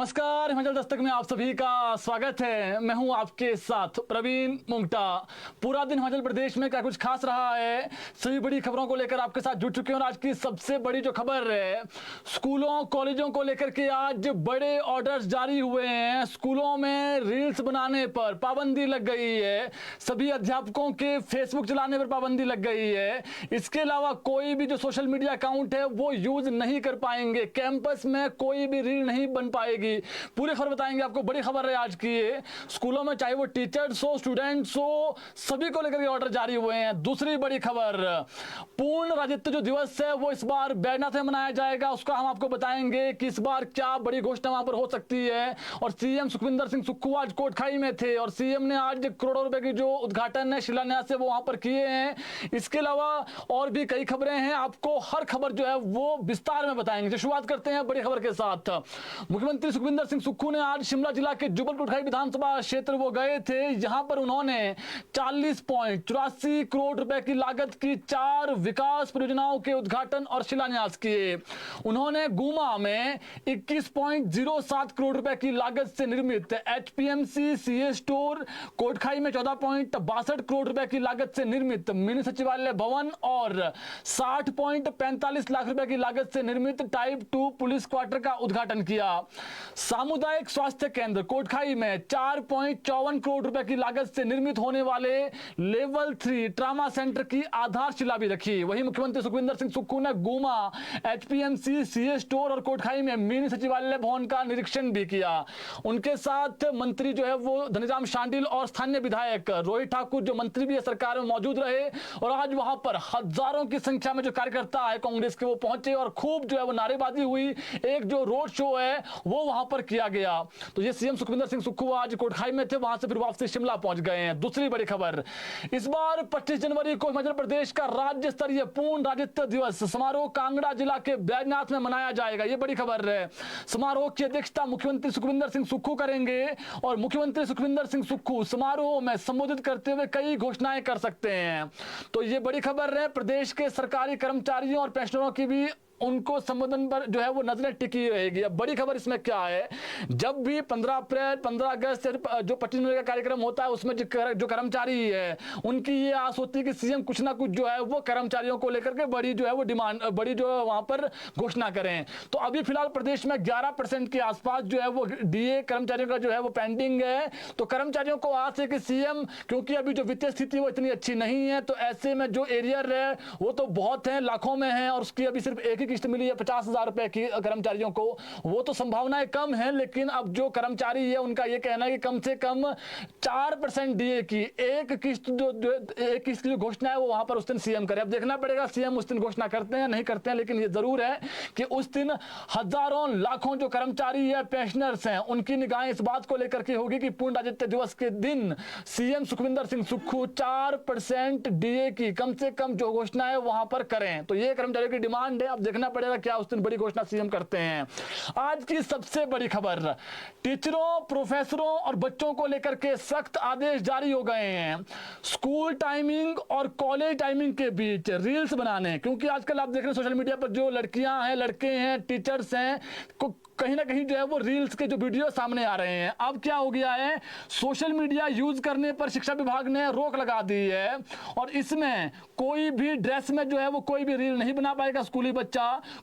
नमस्कार, हिमाचल दस्तक में आप सभी का स्वागत है। मैं हूं आपके साथ प्रवीण मुंगटा। पूरा दिन हिमाचल प्रदेश में क्या कुछ खास रहा है, सभी बड़ी खबरों को लेकर आपके साथ जुड़ चुके हैं। और आज की सबसे बड़ी जो खबर है, स्कूलों कॉलेजों को लेकर के आज बड़े ऑर्डर्स जारी हुए हैं। स्कूलों में रील्स बनाने पर पाबंदी लग गई है, सभी अध्यापकों के फेसबुक चलाने पर पाबंदी लग गई है। इसके अलावा कोई भी जो सोशल मीडिया अकाउंट है वो यूज नहीं कर पाएंगे, कैंपस में कोई भी रील नहीं बन पाएगी। पूरी खबर बताएंगे आपको। बड़ी खबर है आज की ये, स्कूलों में चाहे वो टीचर्स हो, स्टूडेंट्स हो, सभी को लेकर के ऑर्डर जारी हुए हैं। दूसरी बड़ी खबर, पूर्ण राज्यत्व जो दिवस है वो इस बार बैजनाथ में मनाया जाएगा। उसका हम आपको बताएंगे कि इस बार क्या बड़ी घोषणा वहां पर हो सकती है। और सीएम सुखविंदर सिंह सुक्खू आज कोटखाई में थे और सीएम ने आज करोड़ों रुपए की जो उद्घाटन है, शिलान्यास है, वो वहां पर किए हैं। इसके अलावा और भी कई खबरें हैं, आपको हर खबर जो है वो विस्तार में बताएंगे। तो शुरुआत करते हैं बड़ी खबर के साथ। मुख्यमंत्री सुखविंदर सिंह सुक्खू ने आज शिमला जिला के जुब्बल कोटखाई विधानसभा क्षेत्र वो गए थे। यहां पर उन्होंने 40.84 करोड़ रुपए की लागत की 4 विकास परियोजनाओं के उद्घाटन और शिलान्यास किए। उन्होंने गुमा में 21.07 करोड़ रुपए की लागत से निर्मित एचपीएमसी सीए स्टोर, कोटखाई में 14.62 करोड़ रुपए की लागत से निर्मित मिनी सचिवालय भवन और 60.45 लाख रुपए की लागत से निर्मित टाइप 2 पुलिस क्वार्टर का उद्घाटन किया। सामुदायिक स्वास्थ्य केंद्र कोटखाई में 4.54 करोड़ रुपए की लागत से निर्मित होने वाले लेवल 3 ट्रामा सेंटर की आधारशिला भी रखी। वहीं मुख्यमंत्री सुखविंदर सिंह सुक्खू ने गुमा, एचपीएमसी सीए स्टोर और कोटखाई में मिनी सचिवालय भवन का निरीक्षण भी किया। उनके साथ मंत्री जो है वो धनीराम शांडिल और स्थानीय विधायक रोहित ठाकुर जो मंत्री भी है सरकार में मौजूद रहे। और आज वहां पर हजारों की संख्या में जो कार्यकर्ता है कांग्रेस के वो पहुंचे और खूब जो है वो नारेबाजी हुई। एक जो रोड शो है वो वहां पर किया गया। तो ये सीएम सुखविंदर सिंह सुक्खू आज कोटखाई में थे, वहां से फिर वापसी शिमला पहुंच गए हैं। दूसरी बड़ी खबर, इस बार 25 जनवरी को हिमाचल प्रदेश का राज्य स्तरीय पूर्ण राज्यत्व दिवस समारोह कांगड़ा जिला के बैजनाथ में मनाया जाएगा। ये बड़ी खबर है। समारोह की अध्यक्षता मुख्यमंत्री सुखविंदर सिंह सुक्खू करेंगे और मुख्यमंत्री सुखविंदर सिंह सुक्खू समारोह में संबोधित करते हुए कई घोषणाएं कर सकते हैं। तो ये बड़ी खबर है। प्रदेश के सरकारी कर्मचारियों और पेंशनरों की भी उनको संबोधन पर जो है वो नजरें टिकी रहेगी। अब बड़ी खबर इसमें क्या है, जब भी 15 अप्रैल 15 अगस्त जो 25 जनवरी का कार्यक्रम होता है उसमें जो कर्मचारी है उनकी ये आस होती है कि सीएम कुछ ना कुछ जो है वो कर्मचारियों को लेकर के बड़ी जो है वो डिमांड, बड़ी जो है वहां पर घोषणा करें। तो अभी फिलहाल प्रदेश में 11% के आसपास जो है वो डीए कर्मचारियों का जो है वो पेंडिंग है। तो कर्मचारियों को आस है कि सीएम, क्योंकि अभी जो वित्तीय स्थिति वो इतनी अच्छी नहीं है, तो ऐसे में जो एरियर है वो तो बहुत है, लाखों में है और उसकी अभी सिर्फ एक किस्त मिली है 50,000 रुपए की कर्मचारियों को। वो तो संभावनाएं कम है, लेकिन अब जो कर्मचारी है उनका ये कहना है कि कम से कम 4% डीए की एक किस्त की जो घोषणा है वो वहां पर उस दिन सीएम करे। अब देखना पड़ेगा सीएम उस दिन घोषणा करते हैं नहीं करते हैं, लेकिन ये जरूर है कि उस दिन हजारों लाखों जो कर्मचारी है, पेंशनर्स हैं, उनकी निगाहें इस बात को लेकर के होगी कि पूर्ण राज्यत्व दिवस के दिन सीएम सुखविंदर सिंह सुक्खू 4% डीए की कम से कम जो घोषणा है वहां पर करें। तो ये कर्मचारियों की डिमांड है। अब देखना पड़ेगा क्या उस दिन बड़ी घोषणा सीएम करते हैं। आज की सबसे बड़ी खबर, टीचरों, प्रोफेसरों और बच्चों को लेकर के सख्त आदेश जारी हो गए हैं। स्कूल टाइमिंग और कॉलेज टाइमिंग के बीच रील्स बनाने, क्योंकि आजकल आप देख रहे हैं सोशल मीडिया पर जो लड़कियां हैं, लड़के हैं, टीचर्स हैं, कहीं ना कहीं जो है वो रील्स के जो वीडियो सामने आ रहे हैं। अब क्या हो गया है, सोशल मीडिया यूज करने पर शिक्षा विभाग ने रोक लगा दी है और इसमें कोई भी ड्रेस में जो है वो कोई भी रील नहीं बना पाएगा स्कूली बच्चा।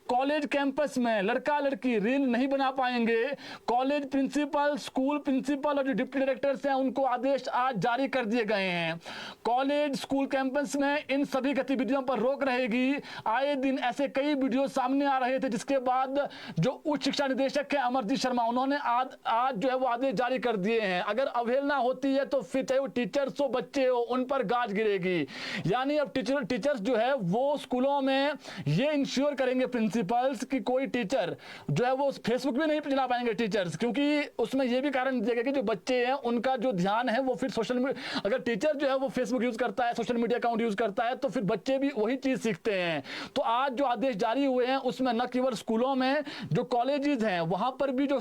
कॉलेज कैंपस में लड़का लड़की रील नहीं बना पाएंगे। कॉलेज प्रिंसिपल, स्कूल प्रिंसिपल और जो डिप्टी डायरेक्टर्स हैं उनको आदेश आज जारी कर दिए गए हैं। कॉलेज स्कूल कैंपस में इन सभी गतिविधियों पर रोक रहेगी। आए दिन ऐसे कई वीडियो सामने आ रहे थे, जिसके बाद जो उच्च शिक्षा निदेशक है अमरजीत शर्मा, उन्होंने आज जो है वो आदेश जारी कर दिए हैं। अगर अवहेलना होती है तो फिर चाहे वो टीचर्स हो, बच्चे हो, उन पर गाज गिरेगी। यानी अब टीचर्स जो है वो स्कूलों में ये इंश्योर करेंगे प्रिंसिपल्स कि कोई टीचर जो है वो फेसबुक भी नहीं चला पाएंगे टीचर्स, क्योंकि उसमें ये भी कारण दिया गया कि जो बच्चे हैं उनका जो ध्यान है वो फिर सोशल मीडिया, अगर टीचर जो है वो फेसबुक यूज करता है, सोशल मीडिया अकाउंट यूज करता है, तो फिर बच्चे भी वही चीज सीखते हैं। तो आज जो आदेश जारी हुए हैं उसमें न केवल स्कूलों में, जो कॉलेजेस हैं वहां पर भी जो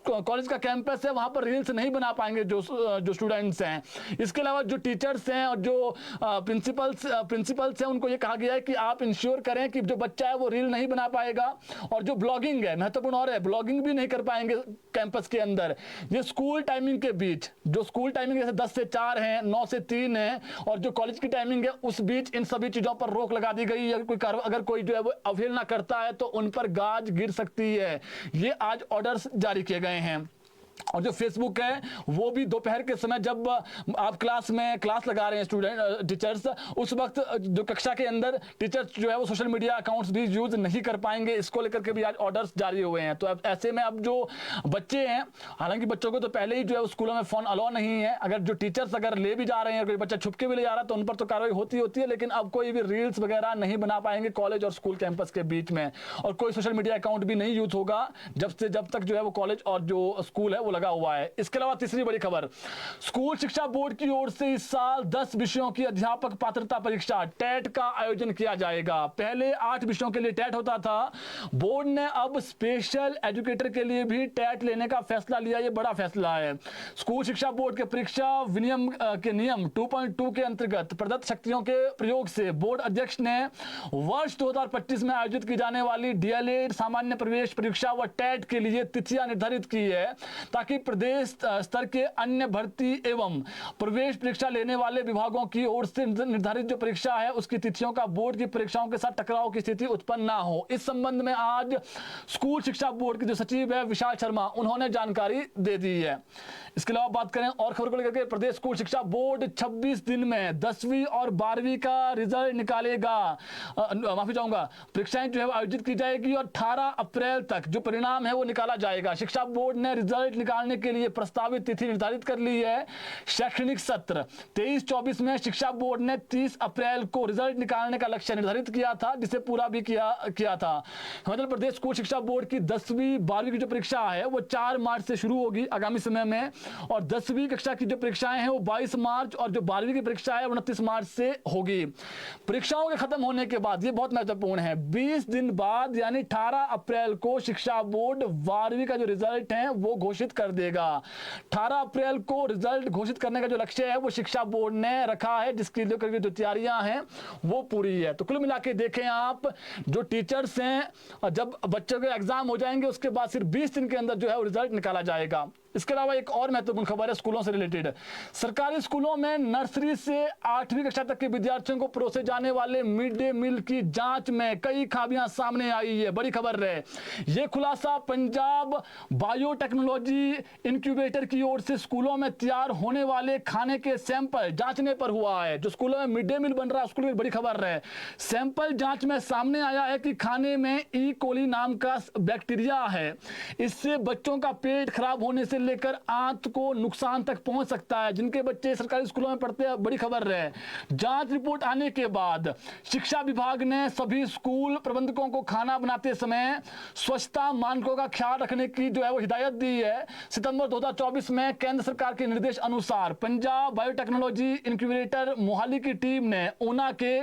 कॉलेज का कैंपस है वहां पर रील्स नहीं बना पाएंगे जो स्टूडेंट्स हैं। इसके अलावा जो टीचर्स हैं और जो प्रिंसिपल्स हैं उनको ये कहा गया है कि आप इंश्योर करें कि जो बच्चा है वो रील नहीं बना पाएगा। और जो ब्लॉगिंग है, महत्वपूर्ण और है, ब्लॉगिंग भी नहीं कर पाएंगे कैंपस के अंदर। ये स्कूल टाइमिंग के बीच, जो स्कूल टाइमिंग जैसे 10 से 4 है, 9 से 3 है और जो कॉलेज की टाइमिंग है उस बीच इन सभी चीजों पर रोक लगा दी गई है। अगर कोई जो है वो अवहेलना करता है तो उन पर गाज गिर सकती है। ये आज ऑर्डर्स जारी किए गए हैं। और जो फेसबुक है वो भी दोपहर के समय जब आप क्लास लगा रहे हैं स्टूडेंट टीचर्स, उस वक्त जो कक्षा के अंदर टीचर्स जो है वो सोशल मीडिया अकाउंट्स भी यूज नहीं कर पाएंगे। इसको लेकर के भी आज ऑर्डर्स जारी हुए हैं। तो अब ऐसे में अब जो बच्चे हैं, हालांकि बच्चों को तो पहले ही जो है स्कूलों में फोन अलाउ नहीं है, अगर जो टीचर्स अगर ले भी जा रहे हैं, कोई बच्चा छुप के भी ले जा रहा है तो उन पर तो कार्रवाई होती है, लेकिन अब कोई भी रील्स वगैरह नहीं बना पाएंगे कॉलेज और स्कूल कैंपस के बीच में। और कोई सोशल मीडिया अकाउंट भी नहीं यूज होगा जब तक जो है वो कॉलेज और जो स्कूल है वो लगा हुआ है। इसके अलावा तीसरी बड़ी खबर, स्कूल शिक्षा बोर्ड की ओर से इस साल 10 विषयों की अध्यापक पात्रता परीक्षा टेट का आयोजन किया जाएगा। पहले 8 विषयों के लिए टेट होता था। बोर्ड ने अब स्पेशल एजुकेटर के लिए भी टेट लेने का फैसला लिया। ये बड़ा फैसला है। स्कूल शिक्षा बोर्ड के परीक्षा विनियम के नियम 2.2 के अंतर्गत प्रदत्त शक्तियों के प्रयोग से बोर्ड अध्यक्ष ने वर्ष 2025 में आयोजित की जाने वाली डीएलएड सामान्य प्रवेश परीक्षा व टेट के लिए तिथियां निर्धारित की है, ताकि प्रदेश स्तर के अन्य भर्ती एवं प्रवेश परीक्षा लेने वाले विभागों की ओर से निर्धारित जो परीक्षा है उसकी तिथियों का बोर्ड की परीक्षाओं के साथ टकराव की स्थिति उत्पन्न ना हो। इस संबंध में आज स्कूल शिक्षा बोर्ड के जो सचिव है विशाल शर्मा, उन्होंने जानकारी दे दी है। इसके अलावा बात करें और खबर को लेकर के, प्रदेश स्कूल शिक्षा बोर्ड 26 दिन में 10वीं और 12वीं का रिजल्ट निकालेगा। माफी चाहूंगा, परीक्षाएं जो है आयोजित की जाएगी और 18 अप्रैल तक जो परिणाम है वो निकाला जाएगा। शिक्षा बोर्ड ने रिजल्ट निकालने के लिए प्रस्तावित तिथि निर्धारित कर ली है। शैक्षणिक सत्र 23-24 में शिक्षा बोर्ड ने 30 अप्रैल को रिजल्ट निकालने का लक्ष्य निर्धारित किया था, जिसे पूरा भी किया था। हिमाचल प्रदेश स्कूल शिक्षा बोर्ड की 10वीं 12वीं की जो परीक्षा है वो 4 मार्च से शुरू होगी आगामी समय में, और 10वीं कक्षा की जो परीक्षाएं हैं वो 22 मार्च और जो 12वीं की परीक्षा है 29 मार्च से होगी। परीक्षाओं के खत्म होने के बाद, ये बहुत महत्वपूर्ण है, 20 दिन बाद यानी 18 अप्रैल को शिक्षा बोर्ड 12वीं का जो रिजल्ट है वो घोषित कर देगा। 18 अप्रैल को रिजल्ट घोषित करने का जो लक्ष्य है वो शिक्षा बोर्ड ने रखा है, जिसकी जो तैयारियां हैं वो पूरी है। तो कुल मिला के देखें आप, जो टीचर्स हैं जब बच्चों के एग्जाम हो जाएंगे उसके बाद सिर्फ 20 दिन के अंदर जो है वो रिजल्ट निकाला जाएगा। इसके अलावा एक और महत्वपूर्ण खबर है स्कूलों से रिलेटेड। सरकारी स्कूलों में नर्सरी से 8वीं कक्षा तक के विद्यार्थियों को परोसे जाने वाले मिड डे मील की जांच में कई खामियां सामने आई है। बड़ी खबर है। यह खुलासा पंजाब बायोटेक्नोलॉजी इंक्यूबेटर की ओर से स्कूलों में तैयार होने वाले खाने के सैंपल जांचने पर हुआ है। जो स्कूलों में मिड डे मील बन रहा है उसके लिए बड़ी खबर है। सैंपल जांच में सामने आया है कि खाने में ई कोली नाम का बैक्टीरिया है। इससे बच्चों का पेट खराब होने से लेकर आंत को नुकसान तक पहुंच सकता है। जिनके बच्चे सरकारी स्कूलों में पढ़ते हैं, बड़ी खबर है। जांच रिपोर्ट आने के बाद शिक्षा विभाग ने सभी स्कूल प्रबंधकों को खाना बनाते समय स्वच्छता मानकों का ख्याल रखने की जो है वो हिदायत दी है। सितंबर 2024 में केंद्र सरकार के निर्देश अनुसार पंजाब बायोटेक्नोलॉजी इंक्यूबेटर मोहाली की टीम ने ऊना के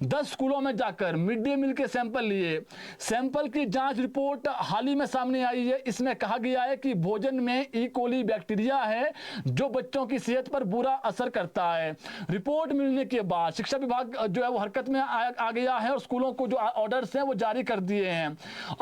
10 स्कूलों में जाकर मिड डे मील के सैंपल लिए। सैंपल की जांच रिपोर्ट हाल ही में सामने आई है। इसमें कहा गया है कि भोजन में ई कोली बैक्टीरिया है जो बच्चों की सेहत पर बुरा असर करता है। रिपोर्ट मिलने के बाद शिक्षा विभाग जो है वो हरकत में आ गया है और स्कूलों को जो ऑर्डर्स हैं वो जारी कर दिए हैं।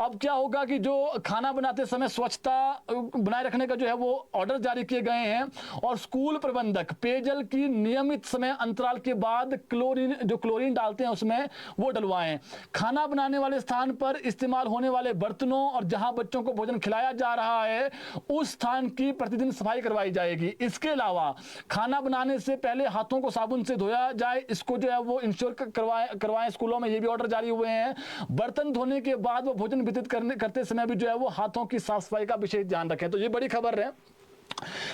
अब क्या होगा कि जो खाना बनाते समय स्वच्छता बनाए रखने का जो है वो ऑर्डर जारी किए गए हैं और स्कूल प्रबंधक पेयजल की नियमित समय अंतराल के बाद क्लोरीन डालते हैं उसमें वो डलवाएं। खाना बनाने वाले स्थान पर इस्तेमाल होने वाले बर्तनों और जहां बच्चों को भोजन खिलाया जा रहा है उस स्थान की प्रतिदिन सफाई करवाई जाएगी। इसके अलावा खाना बनाने से पहले हाथों को साबुन से धोया जाए, इसको जो है वो इंश्योर करवाएं स्कूलों में। ये भी ऑर्डर जारी हुए हैं। बर्तन धोने के बाद वो भोजन वितरित करते समय भी जो है वो हाथों की साफ सफाई का विशेष ध्यान रखें। तो ये बड़ी खबर है।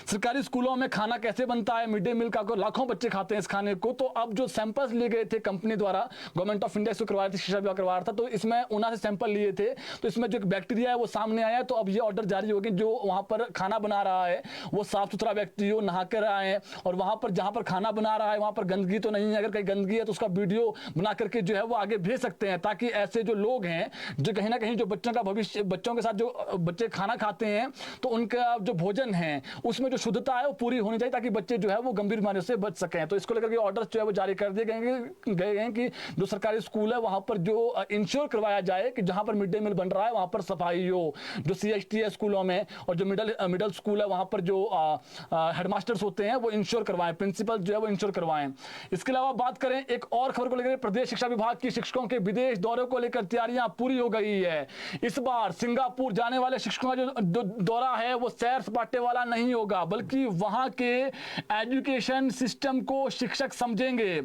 सरकारी स्कूलों में खाना कैसे बनता है, मिड डे मील का लाखों बच्चे खाते हैं इस खाने को। तो अब जो सैंपल्स लिए गए थे कंपनी द्वारा, गवर्नमेंट ऑफ इंडिया इसको करवाया था, शिक्षा विभाग करवा रहा था, तो इसमें ऊना से सैंपल लिए थे, तो इसमें जो बैक्टीरिया है वो सामने आया। तो अब ये ऑर्डर जारी हो गया, जो वहां पर खाना बना रहा है वो साफ सुथरा व्यक्ति हो, नहा कर आए, और वहां पर जहां पर खाना बना रहा है वहां पर गंदगी तो नहीं है। अगर कहीं गंदगी है तो उसका वीडियो बना करके जो है वो आगे भेज सकते हैं, ताकि ऐसे जो लोग हैं जो कहीं ना कहीं जो बच्चों का भविष्य, बच्चों के साथ जो बच्चे खाना खाते हैं तो उनका जो भोजन है उसमें जो शुद्धता है वो पूरी होनी चाहिए, ताकि बच्चे जो है वो गंभीर बीमारियों से बच सकें। तो इसको लेकर के ऑर्डर्स जो है वो जारी कर दिए गए हैं कि जो सरकारी स्कूल है वहां पर जो इंश्योर करवाया जाए कि जहां पर मिड डे मील बन रहा है वहां पर सफाई हो। जो CHT है स्कूलों में, और जो मिडिल स्कूल है वहां पर जो हेडमास्टर्स होते हैं वो इंश्योर करवाएं, प्रिंसिपल जो है वो इंश्योर करवाएं। इसके अलावा बात करें एक और खबर को लेकर, प्रदेश शिक्षा विभाग की शिक्षकों के विदेश दौरे को लेकर तैयारियां पूरी हो गई है। इस बार सिंगापुर जाने वाले शिक्षकों का जो दौरा है वो सैर सपाटे वाला नहीं होगा, बल्कि वहां के एजुकेशन सिस्टम को शिक्षक समझेंगे।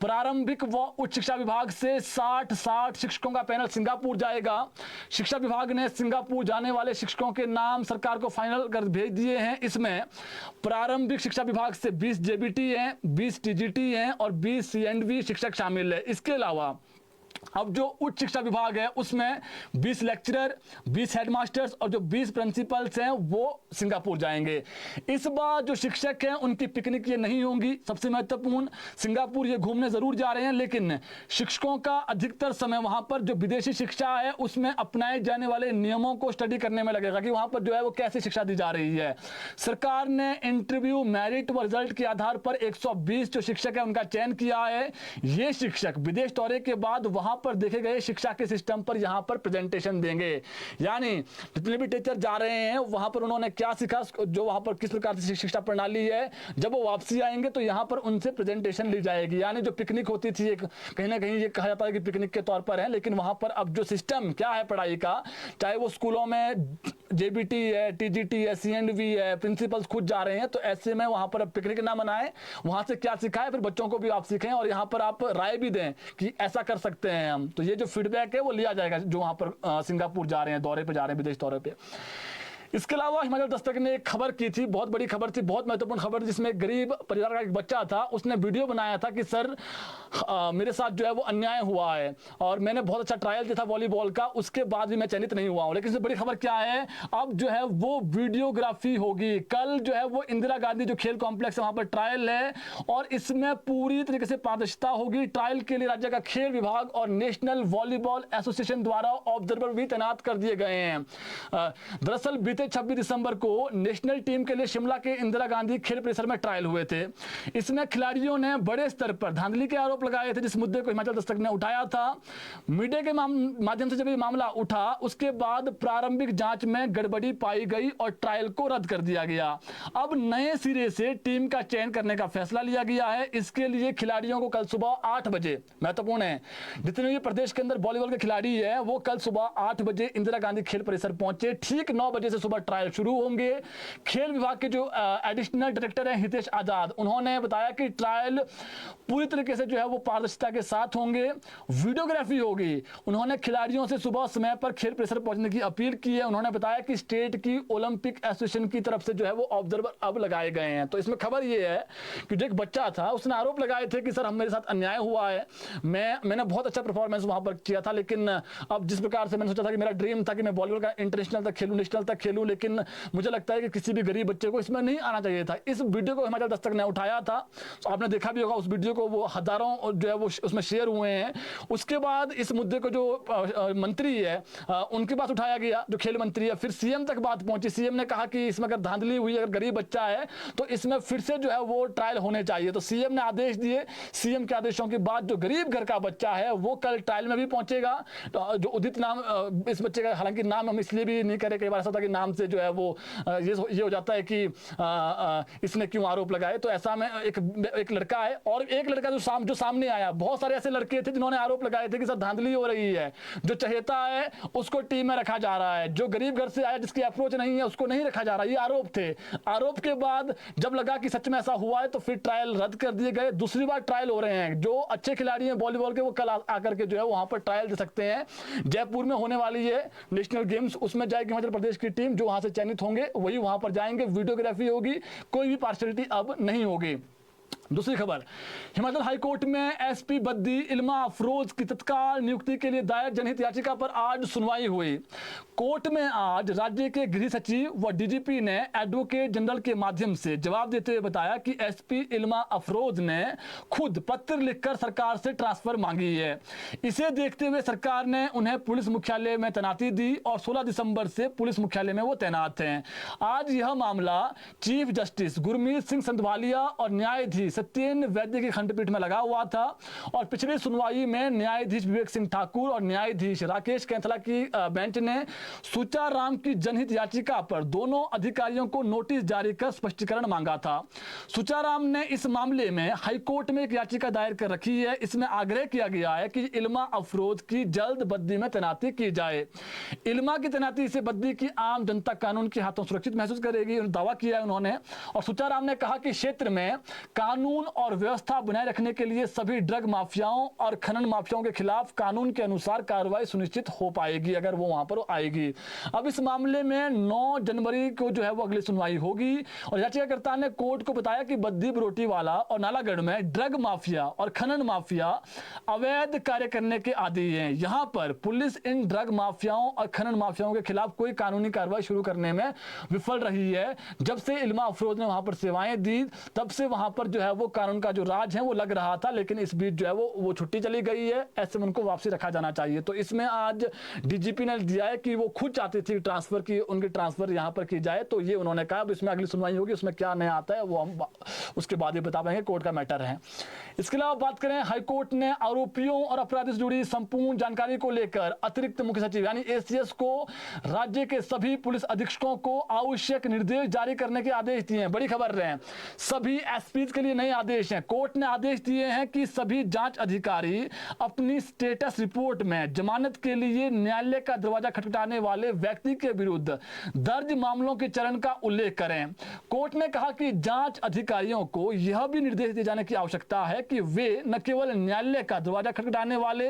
प्रारंभिक व उच्च शिक्षा विभाग से 60 शिक्षकों का पैनल सिंगापुर जाएगा। शिक्षा विभाग ने सिंगापुर जाने वाले शिक्षकों के नाम सरकार को फाइनल कर भेज दिए हैं। इसमें प्रारंभिक शिक्षा विभाग से 20 JBT हैं, 20 TGT हैं और 20 CNV शिक्षक शामिल है। इसके अलावा अब जो उच्च शिक्षा विभाग है उसमें 20 लेक्चरर, 20 हेडमास्टर्स और जो 20 प्रिंसिपल्स हैं वो सिंगापुर जाएंगे। इस बार जो शिक्षक हैं उनकी पिकनिक ये नहीं होंगी। सबसे महत्वपूर्ण, सिंगापुर ये घूमने जरूर जा रहे हैं, लेकिन शिक्षकों का अधिकतर समय वहां पर जो विदेशी शिक्षा है उसमें अपनाए जाने वाले नियमों को स्टडी करने में लगेगा कि वहां पर जो है वो कैसे शिक्षा दी जा रही है। सरकार ने इंटरव्यू, मेरिट व रिजल्ट के आधार पर 120 जो शिक्षक है उनका चयन किया है। ये शिक्षक विदेश दौरे के बाद वहां पर देखे गए शिक्षा के सिस्टम पर यहां पर प्रेजेंटेशन देंगे। यानी जितने भी टीचर जा रहे हैं वहां पर उन्होंने क्या सीखा, जो वहां पर किस प्रकार से शिक्षा प्रणाली है, जब वो वापसी आएंगे तो यहां पर उनसे प्रेजेंटेशन ली जाएगी। यानी जो पिकनिक होती थी, कहीं ना कहीं ये कहा जाता है कि पिकनिक के तौर पर है, लेकिन वहां पर अब जो सिस्टम क्या है पढ़ाई का, चाहे वो स्कूलों में JBT है, TGT है, CNV है, प्रिंसिपल्स खुद जा रहे हैं, तो ऐसे में वहां पर पिकनिक ना मनाएं, वहां से क्या सीखा है फिर बच्चों को भी आप सीखें और यहां पर आप राय भी दें कि ऐसा कर सकते हैं हम। तो ये जो फीडबैक है वो लिया जाएगा जो वहां पर सिंगापुर जा रहे हैं, दौरे पे जा रहे हैं, विदेश दौरे पे। इसके अलावा हिमाचल दस्तक ने एक खबर की थी, बहुत बड़ी खबर थी, बहुत महत्वपूर्ण खबर, जिसमें गरीब परिवार का एक बच्चा था, उसने वीडियो बनाया था कि सर मेरे साथ जो है वो अन्याय हुआ है और मैंने बहुत अच्छा ट्रायल दिया था वॉलीबॉल का, उसके बाद भी मैं चयनित नहीं हुआ हूं। लेकिन इससे बड़ी खबर क्या है, अब जो है वो वीडियोग्राफी होगी। कल जो है वो इंदिरा गांधी जो खेल कॉम्प्लेक्स है वहां पर ट्रायल है और इसमें पूरी तरीके से पारदर्शिता होगी। ट्रायल के लिए राज्य का खेल विभाग और नेशनल वॉलीबॉल एसोसिएशन द्वारा ऑब्जर्वर भी तैनात कर दिए गए हैं। दरअसल 26 दिसंबर को नेशनल टीम के लिए शिमला के इंदिरा गांधी खेल परिसर में ट्रायल हुए थे। इसमें खिलाड़ियों ने बड़े स्तर पर धांधली के आरोप लगाए थे, जिस मुद्दे को हिमाचल दस्तक ने उठाया था। मीडिया के माध्यम से जब ये मामला उठा उसके बाद प्रारंभिक जांच में गड़बड़ी पाई गई और ट्रायल को रद्द कर दिया गया। अब नए सिरे से टीम का चयन करने का फैसला लिया गया है। इसके लिए खिलाड़ियों को कल सुबह 8 बजे, महत्वपूर्ण है, जितने भी प्रदेश के अंदर वॉलीबॉल के खिलाड़ी है वो कल सुबह 8 बजे इंदिरा गांधी खेल परिसर पहुंचे। ठीक 9 बजे से सुबह ट्रायल शुरू होंगे। खेल विभाग के जो एडिशनल डायरेक्टर हैं हितेश आजाद, उन्होंने बताया कि ट्रायल पूरी तरीके से जो है वो पारदर्शिता के साथ होंगे, वीडियोग्राफी होगी। उन्होंने खिलाड़ियों से सुबह समय पर खेल परिसर पहुंचने की अपील की है। उन्होंने बताया कि स्टेट की ओलंपिक एसोसिएशन की तरफ से जो है वो ऑब्जर्वर अब लगाए गए हैं। तो इसमें खबर ये है कि जो एक बच्चा था उसने आरोप लगाए थे कि सर हम, मेरे साथ अन्याय हुआ है, मैंने बहुत अच्छा परफॉर्मेंस वहां पर किया था, लेकिन अब जिस प्रकार से मैंने सोचा था कि मेरा ड्रीम था कि मैं वॉलीबॉल का इंटरनेशनल तक खेलूं, नेशनल तक खेलूं, लेकिन मुझे लगता है कि किसी भी गरीब बच्चे को इसमें नहीं आना चाहिए था। इस वीडियो को हिमाचल दस्तक ने उठाया था, तो आपने देखा भी होगा उस वीडियो को, वो हजारों जो है वो उसमें शेयर हुए हैं। उसके बाद इस मुद्दे को जो मंत्री है उनके पास उठाया गया, जो खेल मंत्री है, फिर CM तक बात पहुंची। CM ने कहा कि इसमें अगर धांधली हुई, अगर गरीब बच्चा है तो इसमें फिर से जो है वो ट्रायल होने चाहिए। तो CM ने आदेश दिए। CM के आदेशों के बाद जो गरीब घर का बच्चा है वो कल ट्रायल में भी पहुंचेगा। तो जो उदित नाम इस बच्चे का, हालांकि नाम हम इसलिए भी नहीं करें, कई बार ऐसा होता है कि नाम से जो है वो ये हो जाता है कि इसने क्यों आरोप लगाए। तो ऐसा में एक लड़का है और एक लड़का जो सामने आया, बहुत सारे ऐसे लड़के थे जिन्होंने आरोप लगाए थे कि सर धांधली हो रही है, जो चहेता है उसको टीम में रखा जा रहा है, जो गरीब घर से आया जिसकी अप्रोच नहीं है उसको नहीं रखा जा रहा। ये आरोप थे। आरोप के बाद जब लगा कि सच में ऐसा हुआ है तो फिर ट्रायल रद्द कर दिए गए। दूसरी बार ट्रायल हो रहे हैं। जो अच्छे खिलाड़ी हैं वॉलीबॉल के वो कल आकर के जो है वहां पर ट्रायल दे सकते हैं। जयपुर में होने वाली है नेशनल गेम्स, उसमें जाएगी हिमाचल प्रदेश की टीम। टीम जो वहां से चयनित होंगे वही वहां पर जाएंगे, वीडियोग्राफी होगी, कोई भी पार्शियलिटी अब नहीं होगी। दूसरी खबर, हिमाचल हाईकोर्ट में एसपी बद्दी इल्मा अफरोज की तत्काल नियुक्ति के लिए दायर जनहित याचिका पर आज सुनवाई हुई। कोर्ट में आज राज्य के गृह सचिव व डीजीपी ने एडवोकेट जनरल के माध्यम से जवाब देते हुए बताया कि एसपी इल्मा अफरोज ने खुद पत्र लिखकर सरकार से ट्रांसफर मांगी है। इसे देखते हुए सरकार ने उन्हें पुलिस मुख्यालय में तैनाती दी और 16 दिसंबर से पुलिस मुख्यालय में वो तैनात हैं। आज यह मामला चीफ जस्टिस गुरमीत सिंह संधवालिया और न्यायाधीश सत्येन वैद्य की खंडपीठ में लगा हुआ था और पिछली सुनवाई में न्यायाधीश विवेक सिंह ठाकुर और न्यायाधीश राकेश कैंथला की बेंच ने सुचा राम की जनहित याचिका पर दोनों अधिकारियों को नोटिस जारी कर स्पष्टीकरण मांगा था। सुचा राम ने इस मामले में हाईकोर्ट में एक याचिका दायर कर रखी है। इसमें आग्रह किया गया है कि इल्मा अफरोज की जल्द बद्दी में तैनाती की जाए। इल्मा की तैनाती से बद्दी की आम जनता कानून के हाथों सुरक्षित महसूस करेगी, दावा किया है उन्होंने। और सुचा राम ने कहा कि क्षेत्र में कानून और व्यवस्था बनाए रखने के लिए सभी ड्रग माफियाओं और खनन माफियाओं के खिलाफ कानून के अनुसार कार्रवाई सुनिश्चित हो पाएगी अगर वो वहां पर आएगी। अब इस मामले में 9 जनवरी को जो है वो अगली सुनवाई होगी और याचिकाकर्ता ने कोर्ट को बताया कि बद्दी बरोटीवाला और नालागढ़ में ड्रग माफिया और खनन माफिया अवैध कार्य करने के आदी हैं। यहां पर पुलिस इन ड्रग माफियाओं और खनन माफियाओं के खिलाफ कोई कानूनी कार्रवाई शुरू करने में विफल रही है। जब से इल्मा अफरोज ने वहां पर सेवाएं दी तब से वहां पर जो है वो कानून का जो राज है वो लग रहा था, लेकिन इस बीच जो है वो छुट्टी चली गई है। ऐसे में उनको वापसी रखा जाना चाहिए। तो इसमें आज डीजीपी ने दिया है कि वो खुद चाहती थी ट्रांसफर की, उनकी ट्रांसफर यहां पर की जाए, तो ये उन्होंने कहा। अब इसमें अगली सुनवाई होगी, उसमें क्या नया आता है वो हम उसके बाद ही बता पाएंगे, कोर्ट का मैटर है। इसके अलावा बात करें, हाईकोर्ट ने आरोपियों और अपराधी से जुड़ी संपूर्ण जानकारी को लेकर अतिरिक्त मुख्य सचिव यानी एसीएस को राज्य के सभी पुलिस अधीक्षकों को आवश्यक निर्देश जारी करने के आदेश दिए हैं। बड़ी खबर रहे, सभी एसपी के लिए नए आदेश हैं। कोर्ट ने आदेश दिए हैं कि सभी जांच अधिकारी अपनी स्टेटस रिपोर्ट में जमानत के लिए न्यायालय का दरवाजा खटखटाने वाले व्यक्ति के विरुद्ध दर्ज मामलों के चरण का उल्लेख करें। कोर्ट ने कहा कि जांच अधिकारियों को यह भी निर्देश दिए जाने की आवश्यकता है कि वे न केवल न्यायालय का दरवाजा खटखटाने वाले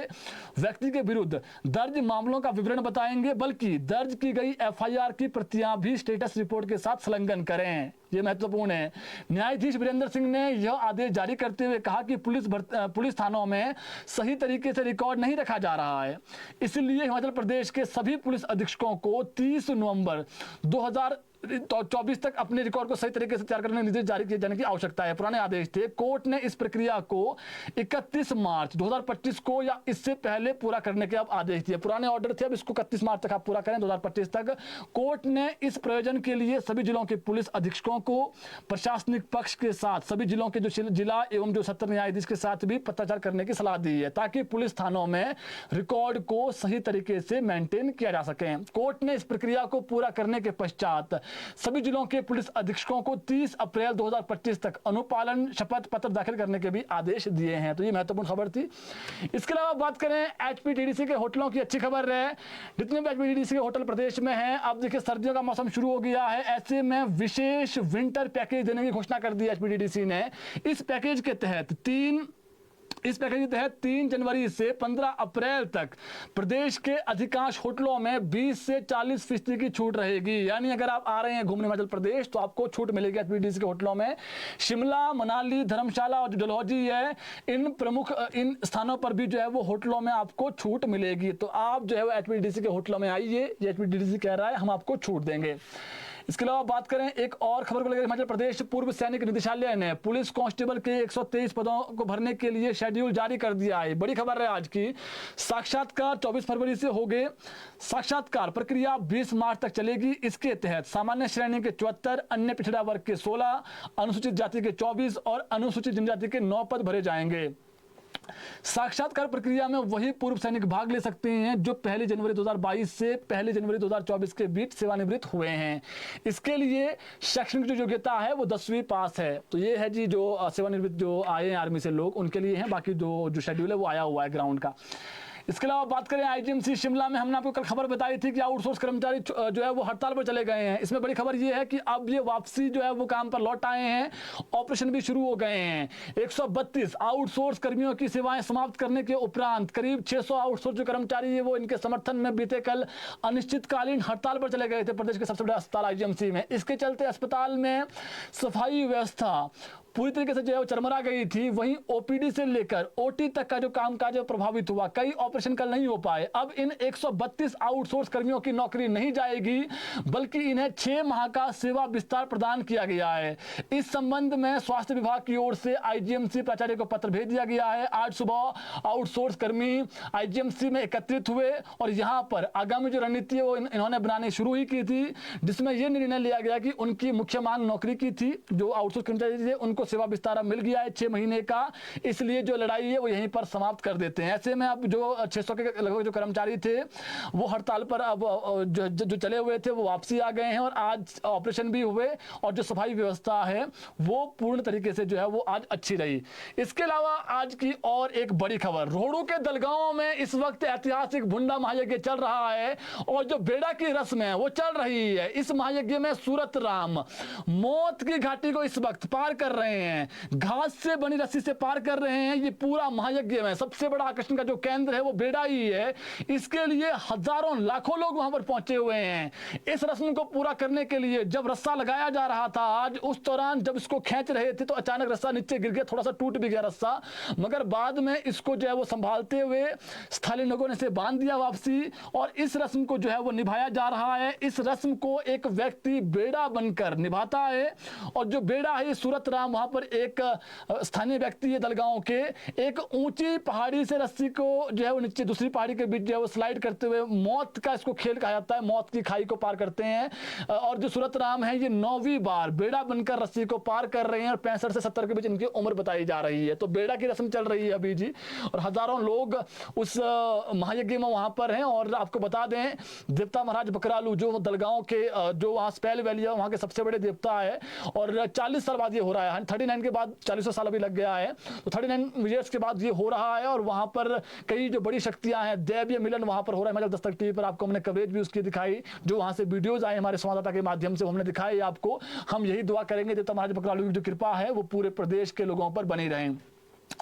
व्यक्ति के विरुद्ध दर्ज मामलों का विवरण बताएंगे, बल्कि दर्ज की गई एफआईआर की प्रतियां भी स्टेटस रिपोर्ट के साथ संलग्न करें। यह महत्वपूर्ण है। न्यायाधीश वीरेंद्र सिंह ने यह आदेश जारी करते हुए कहा कि पुलिस थानों में सही तरीके से रिकॉर्ड नहीं रखा जा रहा है। इसलिए हिमाचल प्रदेश के सभी पुलिस अधीक्षकों को 30 नवंबर 2024 तक अपने रिकॉर्ड को सही तरीके से तैयार करने के निर्देश जारी किए जाने की आवश्यकता है। पुराने आदेश थे। कोर्ट ने इस प्रक्रिया को 31 मार्च 2025 को या इससे पहले पूरा करने के अब आदेश दिए। पुराने ऑर्डर थे, अब इसको 31 मार्च तक आप पूरा करें 2025 तक। कोर्ट ने इस प्रयोजन के लिए सभी जिलों के पुलिस अधीक्षकों को प्रशासनिक पक्ष के साथ सभी जिलों के जो जिला एवं जो सत्र न्यायाधीश के साथ भी पत्राचार करने की सलाह दी है, ताकि पुलिस थानों में रिकॉर्ड को सही तरीके से मेंटेन किया जा सके। कोर्ट ने इस प्रक्रिया को पूरा करने के पश्चात सभी जिलों के पुलिस अधीक्षकों को 30 अप्रैल 2025 तक अनुपालन शपथ पत्र दाखिल करने के भी आदेश दिए हैं। तो ये महत्वपूर्ण खबर थी। इसके अलावा बात करें एचपीटीडीसी के होटलों की, अच्छी खबर है। जितने भी एचपीटीडीसी के होटल प्रदेश में हैं, अब देखिए सर्दियों का मौसम शुरू हो गया है, ऐसे में विशेष विंटर पैकेज देने की घोषणा कर दी एचपीटीडीसी ने। इस पैकेज के तहत 3 जनवरी से 15 अप्रैल तक प्रदेश के अधिकांश होटलों में 20 से 40% की छूट रहेगी। यानी अगर आप आ रहे हैं घूमने हिमाचल प्रदेश तो आपको छूट मिलेगी एचपीटीडीसी के होटलों में। शिमला, मनाली, धर्मशाला और जो डलहौजी है, इन स्थानों पर भी जो है वो होटलों में आपको छूट मिलेगी। तो आप जो है वो एचपीटीडीसी के होटलों में आइए, ये एचपीटीडीसी कह रहा है हम आपको छूट देंगे। इसके अलावा बात करें एक और खबर को लेकर, हिमाचल प्रदेश पूर्व सैनिक निदेशालय ने पुलिस कांस्टेबल के 123 पदों को भरने के लिए शेड्यूल जारी कर दिया है। बड़ी खबर है आज की। साक्षात्कार 24 फरवरी से हो गए। साक्षात्कार प्रक्रिया 20 मार्च तक चलेगी। इसके तहत सामान्य श्रेणी के 74, अन्य पिछड़ा वर्ग के 16, अनुसूचित जाति के 24 और अनुसूचित जनजाति के 9 पद भरे जाएंगे। साक्षात्कार प्रक्रिया में वही पूर्व सैनिक भाग ले सकते हैं जो 1 जनवरी 2022 से 1 जनवरी 2024 के बीच सेवानिवृत्त हुए हैं। इसके लिए शैक्षणिक जो योग्यता है वो 10वीं पास है। तो ये है जी जो सेवानिवृत्त जो आए हैं आर्मी से लोग, उनके लिए हैं। बाकी जो शेड्यूल है वो आया हुआ है ग्राउंड का। इसके अलावा बात करें आईजीएमसी शिमला में, हमने आपको कल खबर बताई थी कि आउटसोर्स कर्मचारी जो है वो हड़ताल पर चले गए हैं। इसमें बड़ी खबर ये है कि अब ये वापसी जो है वो काम पर लौट आए हैं, ऑपरेशन भी शुरू हो गए हैं। 132 आउटसोर्स कर्मियों की सेवाएं समाप्त करने के उपरांत करीब 600 आउटसोर्स जो कर्मचारी है वो इनके समर्थन में बीते कल अनिश्चितकालीन हड़ताल पर चले गए थे प्रदेश के सबसे बड़े अस्पताल आईजीएमसी में। इसके चलते अस्पताल में सफाई व्यवस्था पूरी तरीके से जो है वो चरमरा गई थी। वहीं ओपीडी से लेकर ओटी तक का जो कामकाज प्रभावित हुआ, कई ऑपरेशन कल नहीं हो पाए। अब इन 132 आउटसोर्स कर्मियों की नौकरी नहीं जाएगी, बल्कि इन्हें 6 माह का सेवा विस्तार प्रदान किया गया है। इस संबंध में स्वास्थ्य विभाग की ओर से आईजीएमसी प्राचार्य को पत्र भेज दिया गया है। आज सुबह आउटसोर्स कर्मी आईजीएमसी में एकत्रित हुए और यहाँ पर आगामी जो रणनीति है वो इन्होंने बनानी शुरू ही की थी, जिसमें यह निर्णय लिया गया कि उनकी मुख्य मांग नौकरी की थी। जो आउटसोर्स कर्मचारी थे उनको सेवा विस्तार मिल गया है 6 महीने का, इसलिए जो लड़ाई है वो यहीं पर समाप्त कर देते हैं। ऐसे में अब जो 600 के लगभग जो कर्मचारी थे वो हड़ताल पर अब जो चले हुए थे वो वापसी आ गए हैं और आज ऑपरेशन भी हुए और जो सफाई व्यवस्था है वो पूर्ण तरीके से जो है वो आज अच्छी रही। इसके अलावा आज की और एक बड़ी खबर, रोहड़ू के दलगांव में इस वक्त ऐतिहासिक भुंडा महायज्ञ चल रहा है और जो बेड़ा की रस्म है वो चल रही है। इस महायज्ञ में सूरत राम मौत की घाटी को इस वक्त पार कर रहे हैं, घास से बनी रस्सी से पार कर रहे हैं। ये पूरा महायज्ञ में सबसे बड़ा आकर्षण का जो केंद्र है वो बेड़ा ही है। इसके लिए हजारों लाखों लोग वहां पर पहुंचे हुए हैं। इस रस्म को पूरा करने के लिए जब रस्सा लगाया जा रहा था आज, उस दौरान जब इसको खींच रहे थे तो अचानक रस्सा नीचे गिर गया, थोड़ा सा टूट भी गया रस्सा, मगर बाद में इसको जो है वो संभालते हुए स्थानीय लोगों ने इसे बांध दिया वापसी और इस रस्म को जो है वो निभाया जा रहा है। इस रस्म को एक व्यक्ति बेड़ा बनकर निभाता है और जो बेड़ा है सूरत राम, वहां पर एक स्थानीय व्यक्ति है दलगांव के, एक ऊंची पहाड़ी से रस्सी को जो है वो नीचे दूसरी पहाड़ी के बीच जो है वो स्लाइड करते हुए मौत का इसको खेल कहा जाता है, मौत की खाई को पार करते हैं। और जो सूरत राम है ये 9वीं बार बेड़ा बनकर रस्सी को पार कर रहे हैं और 65 से 70 के बीच इनकी उम्र बताई जा रही है। तो बेड़ा की रस्म चल रही है अभी जी और हजारों लोग उस महायज्ञ में वहां पर हैं। और आपको बता दें देवता महाराज बकरालू जो दलगांव के जो वहां स्पेल वैली है वहां के सबसे बड़े देवता है और 40 साल बाद ये हो रहा है। 39 के बाद 40 साल अभी लग गया है, तो 39 ईयर्स के बाद ये हो रहा है और वहां पर कई जो बड़ी शक्तियां हैं, दैवीय मिलन वहां पर हो रहा है। मतलब दस्तक टीवी पर आपको हमने कवरेज भी उसकी दिखाई, जो वहां से वीडियोज आए हमारे संवाददाता के माध्यम से हमने दिखाई आपको। हम यही दुआ करेंगे देवता महाराज बकरालू की जो कृपा है वो पूरे प्रदेश के लोगों पर बनी रहे।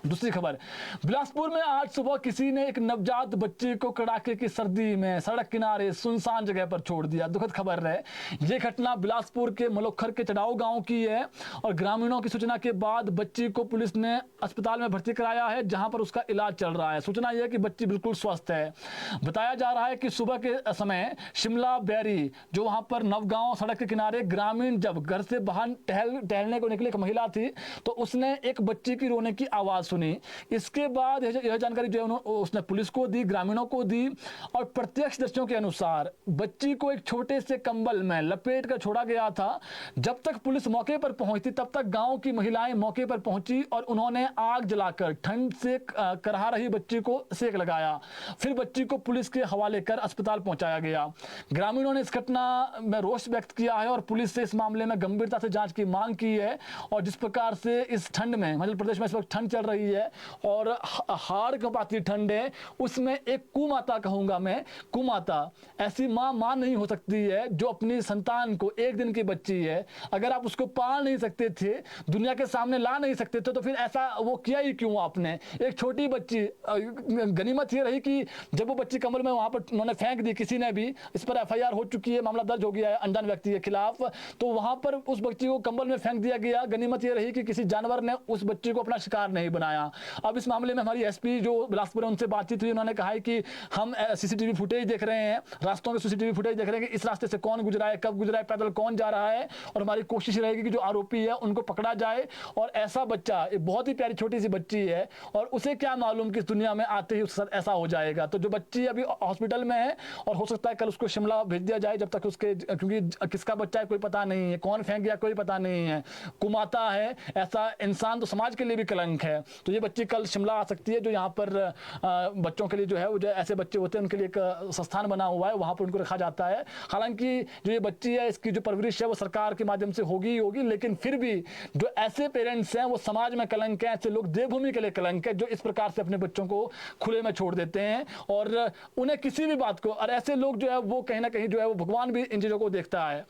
दूसरी खबर, बिलासपुर में आज सुबह किसी ने एक नवजात बच्चे को कड़ाके की सर्दी में सड़क किनारे सुनसान जगह पर छोड़ दिया। दुखद खबर है, यह घटना बिलासपुर के मलोखर के चढ़ाव गांव की है और ग्रामीणों की सूचना के बाद बच्ची को पुलिस ने अस्पताल में भर्ती कराया है, जहां पर उसका इलाज चल रहा है। सूचना यह है कि बच्ची बिल्कुल स्वस्थ है। बताया जा रहा है कि सुबह के समय शिमला बैरी जो वहां पर नवगांव सड़क के किनारे ग्रामीण जब घर से बाहर टहलने को निकली एक महिला थी तो उसने एक बच्ची की रोने की आवाज सुनी। इसके बाद यह जानकारी जो है उसने पुलिस को दी, ग्रामीणों को दी और प्रत्यक्षदर्शियों के अनुसार बच्ची को एक छोटे से कंबल में लपेट कर छोड़ा गया था। जब तक पुलिस मौके पर पहुंची तब तक गांव की महिलाएं मौके पर पहुंची और उन्होंने आग जलाकर ठंड से करहा रही बच्ची को सेक लगाया। फिर बच्ची को पुलिस के हवाले कर अस्पताल पहुंचाया गया। ग्रामीणों ने इस घटना में रोष व्यक्त किया है और पुलिस से इस मामले में गंभीरता से जांच की मांग की है। और जिस प्रकार से इस ठंड में मध्य प्रदेश में इस वक्त ठंड चल रही है और हाड़ कंपाती ठंड है, उसमें एक कुमाता कहूंगा मैं, कुमाता ऐसी मां नहीं हो सकती है जो अपनी संतान को, 1 दिन की बच्ची है, अगर आप उसको पाल नहीं सकते थे, दुनिया के सामने ला नहीं सकते थे, तो फिर ऐसा वो किया ही क्यों आपने। एक छोटी बच्ची, गनीमत ये रही कि जब वो बच्ची कमर में वहां पर उन्होंने फेंक दी, किसी ने भी, इस पर FIR हो चुकी है, मामला दर्ज हो गया है अनजान व्यक्ति के खिलाफ, तो वहां पर उस बच्ची को कंबल में फेंक दिया गया। गनीमत ये रही कि किसी जानवर ने उस बच्ची को अपना शिकार नहीं बनाया। अब इस मामले में हमारी SP जो बिलासपुर है उनसे बातचीत हुई, उन्होंने कहा है कि हम CCTV फुटेज देख रहे हैं, रास्तों के CCTV फुटेज देख रहे हैं कि इस रास्ते से कौन गुजरा है, कब गुजरा है, पैदल कौन जा रहा है, और हमारी कोशिश रहेगी कि जो आरोपी है उनको पकड़ा जाए। और ऐसा बच्चा, एक बहुत ही प्यारी छोटी सी बच्ची है और उसे क्या मालूम कि इस दुनिया में आते ही उसके साथ ऐसा हो जाएगा। तो जो बच्ची अभी हॉस्पिटल में है और हो सकता है कल उसको शिमला भेज दिया जाए जब तक उसके, क्योंकि किसका बच्चा है कोई पता नहीं है, कौन फेंक गया कोई पता नहीं है, कुमाता है, ऐसा इंसान तो समाज के लिए भी कलंक है। तो ये बच्ची कल शिमला आ सकती है, जो यहाँ पर बच्चों के लिए जो है वो जो ऐसे बच्चे होते हैं उनके लिए एक संस्थान बना हुआ है, वहाँ पर उनको रखा जाता है। हालांकि जो ये बच्ची है इसकी जो परवरिश है वो सरकार के माध्यम से होगी ही होगी, लेकिन फिर भी जो ऐसे पेरेंट्स हैं वो समाज में कलंक है, ऐसे लोग देवभूमि के लिए कलंक है जो इस प्रकार से अपने बच्चों को खुले में छोड़ देते हैं और उन्हें किसी भी बात को, और ऐसे लोग जो है वो कहीं ना कहीं जो है वो भगवान भी इन चीज़ों को देखता है।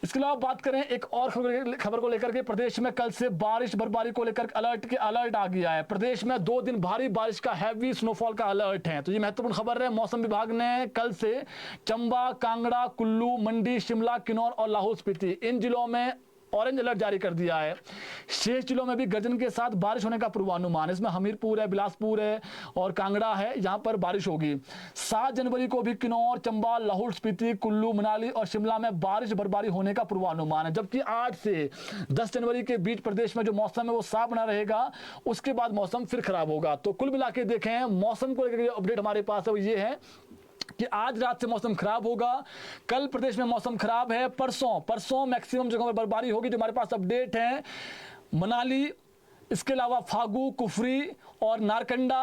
इसके अलावा बात करें एक और खबर को लेकर के, प्रदेश में कल से बारिश बर्फबारी को लेकर अलर्ट आ गया है। प्रदेश में 2 दिन भारी बारिश का हैवी स्नोफॉल का अलर्ट है। तो ये महत्वपूर्ण खबर है। मौसम विभाग ने कल से चंबा, कांगड़ा, कुल्लू, मंडी, शिमला, किन्नौर और लाहौल स्पीति इन जिलों में ऑरेंज अलर्ट जारी कर दिया है। शेष जिलों में भी गर्जन के साथ बारिश होने का पूर्वानुमान, इसमें हमीरपुर है, बिलासपुर है और कांगड़ा है, यहां पर बारिश होगी। 7 जनवरी को भी किन्नौर, चंबा, लाहौल स्पीति, कुल्लू, मनाली और शिमला में बारिश बर्फबारी होने का पूर्वानुमान है। जबकि 8 से 10 जनवरी के बीच प्रदेश में जो मौसम है वो साफ बना रहेगा, उसके बाद मौसम फिर खराब होगा। तो कुल मिला के देखें मौसम को लेकर अपडेट हमारे पास है वो ये है कि आज रात से मौसम खराब होगा, कल प्रदेश में मौसम खराब है, परसों मैक्सिमम जगहों पर बर्फबारी होगी। जो हमारे पास अपडेट है मनाली, इसके अलावा फागू, कुफरी और नारकंडा,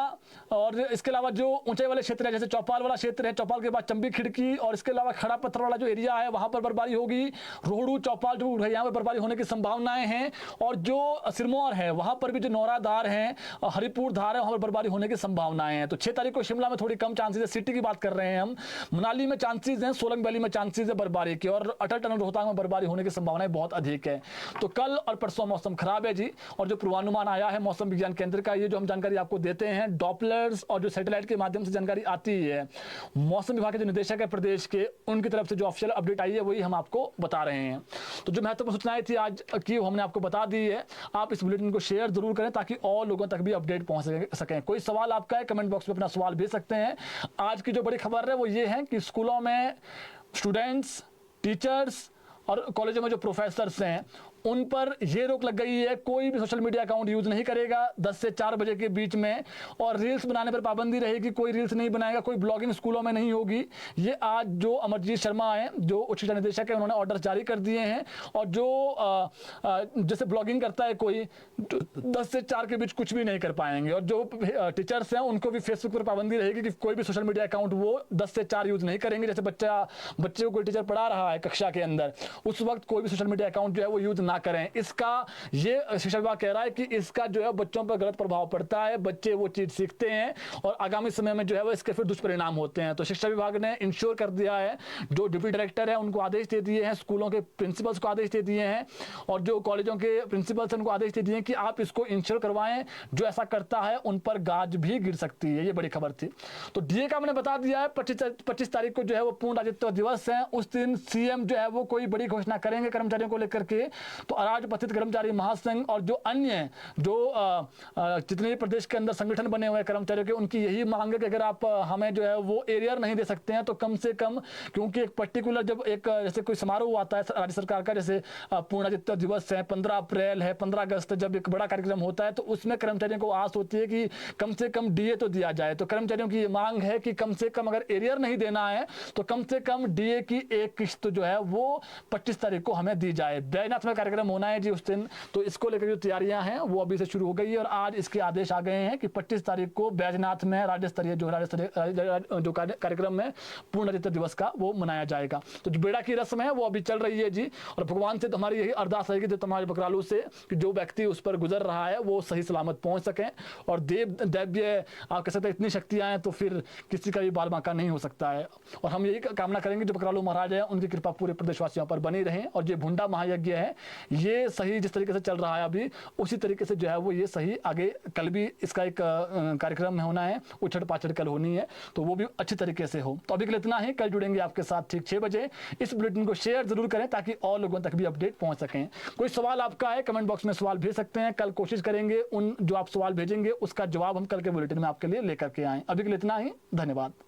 और इसके अलावा जो ऊंचाई वाले क्षेत्र है जैसे चौपाल वाला क्षेत्र है, चौपाल के बाद चंबी खिड़की और इसके अलावा खड़ा पत्थर वाला जो एरिया है वहां पर बर्फबारी होगी। रोहड़ू, चौपाल जो है यहाँ पर बर्फबारी होने की संभावनाएं हैं, और जो सिरमौर है वहां पर भी जो नौराधार है, हरिपुर धार है, वहां पर बर्फबारी होने की संभावनाएं हैं। तो 6 तारीख को शिमला में थोड़ी कम चांसेस है, सिटी की बात कर रहे हैं हम। मनाली में चांसेस हैं, सोलंग वैली में चांसेस है बर्फबारी के, और अटल टनल रोहतांग में बर्फबारी होने की संभावनाएं बहुत अधिक है। तो कल और परसों मौसम खराब है जी। और जो पूर्वानुमान आया है मौसम विज्ञान केंद्र का, ये जो हम जानकारी आपको देते हैं डॉपलर्स और जो सैटेलाइट के माध्यम से जानकारी आती है, मौसम विभाग के जो निदेशक है प्रदेश के, उनकी तरफ से जो ऑफिशियल अपडेट आई है वही हम आपको बता रहे हैं। तो जो महत्वपूर्ण सूचनाएं थी आज की हमने आपको बता दी है। आप इस बुलेटिन को शेयर जरूर करें ताकि और लोगों तक भी अपडेट पहुंच सकें। कोई सवाल आपका है कमेंट बॉक्स में अपना सवाल भेज सकते हैं। आज की जो बड़ी खबर है वो ये है कि स्कूलों में स्टूडेंट्स, टीचर्स और कॉलेजों में जो प्रोफेसर्स हैं उन पर यह रोक लग गई है, कोई भी सोशल मीडिया अकाउंट यूज नहीं करेगा 10 से 4 बजे के बीच में, और रील्स बनाने पर पाबंदी रहेगी, कोई रील्स नहीं बनाएगा, कोई ब्लॉगिंग स्कूलों में नहीं होगी। ये आज जो अमरजीत शर्मा है जो उच्च शिक्षा निदेशक है उन्होंने ऑर्डर जारी कर दिए हैं। और जो जैसे ब्लॉगिंग करता है कोई 10 से 4 के बीच कुछ भी नहीं कर पाएंगे। और जो टीचर्स हैं उनको भी फेसबुक पर पाबंदी रहेगी कि कोई भी सोशल मीडिया अकाउंट वो 10 से 4 यूज नहीं करेंगे। जैसे बच्चे को कोई टीचर पढ़ा रहा है कक्षा के अंदर, उस वक्त कोई भी सोशल मीडिया अकाउंट जो है वो यूज ना करें। इसका ये शिक्षा विभाग कह रहा है कि इसका जो है बच्चों पर गलत प्रभाव पड़ता है, बच्चे वो चीज सीखते हैं और आगामी समय में जो है वो इसके फिर दुष्परिणाम होते हैं। तो शिक्षा विभाग ने इंश्योर कर दिया है, जो डिप्टी डायरेक्टर है उनको आदेश दे दिए हैं, स्कूलों के प्रिंसिपल्स को आदेश दे दिए हैं और जो कॉलेजों के प्रिंसिपल्स उनको आदेश दे दिए हैं कि आप इसको इंश्योर करवाएं। जो ऐसा करता है उन पर गाज भी गिर सकती है। ये बड़ी खबर थी। तो डीए का मैंने बता दिया है 25 तारीख को जो है वो पूर्ण राज्यत्व दिवस है। उस दिन सीएम जो है वो कोई बड़ी घोषणा करेंगे कर्मचारियों को लेकर के। तो अराजपत्रित कर्मचारी महासंघ और जो अन्य जो जितने प्रदेश के अंदर संगठन बने हुए कर्मचारियों के, उनकी यही मांग है कि अगर आप हमें जो है वो एरियर नहीं दे सकते हैं तो कम से कम, क्योंकि एक पर्टिकुलर जब एक जैसे कोई समारोह आता है राज्य सरकार का, जैसे पूर्ण राज्यत्व दिवस है, 15 अप्रैल है, 15 अगस्त, जब एक बड़ा कार्यक्रम होता है तो उसमें कर्मचारियों को आस होती है कि कम से कम डीए तो दिया जाए। तो कर्मचारियों की ये मांग है कि कम से कम अगर एरियर नहीं देना है तो कम से कम डीए की एक किस्त जो है वो 25 तारीख को हमें दी जाए। बैजनाथ में कार्यक्रम होना है जी उस दिन, तो इसको लेकर जो तैयारियां हैं वो अभी से शुरू हो गई है और आज इसके आदेश आ गए हैं कि 25 तारीख को बैजनाथ में राज्य स्तरीय जो कार्यक्रम में पूर्ण राज्यत्व दिवस का वो मनाया जाएगा। तो जो बेड़ा की रस्म है वो अभी चल रही है जी, और भगवान से तो हमारी यही अरदास रहेगी जो तुम्हारे बकरालू से कि जो व्यक्ति उस पर गुजर रहा है वो सही सलामत पहुंच सके। और दैव्य आप कह सकते हैं इतनी शक्तियां हैं तो फिर किसी का भी बाल बांका नहीं हो सकता है। और हम यही कामना करेंगे जो बकरालू महाराज है उनकी कृपा पूरे प्रदेशवासियों पर बनी रहे और जो भुंडा महायज्ञ है ये सही जिस तरीके से चल रहा है अभी उसी तरीके से जो है वो ये सही आगे, कल भी इसका एक कार्यक्रम होना है, उछड़ पाछड़ कल होनी है, तो वो भी अच्छी तरीके से हो। तो अभी के लिए इतना ही, कल जुड़ेंगे आपके साथ ठीक 6 बजे। इस बुलेटिन को शेयर जरूर करें ताकि और लोगों तक भी अपडेट पहुंच सकें। कोई सवाल आपका है कमेंट बॉक्स में सवाल भेज सकते हैं, कल कोशिश करेंगे उन जो आप सवाल भेजेंगे उसका जवाब हम कल के बुलेटिन में आपके लिए लेकर के आएं। अभी के लिए इतना ही, धन्यवाद।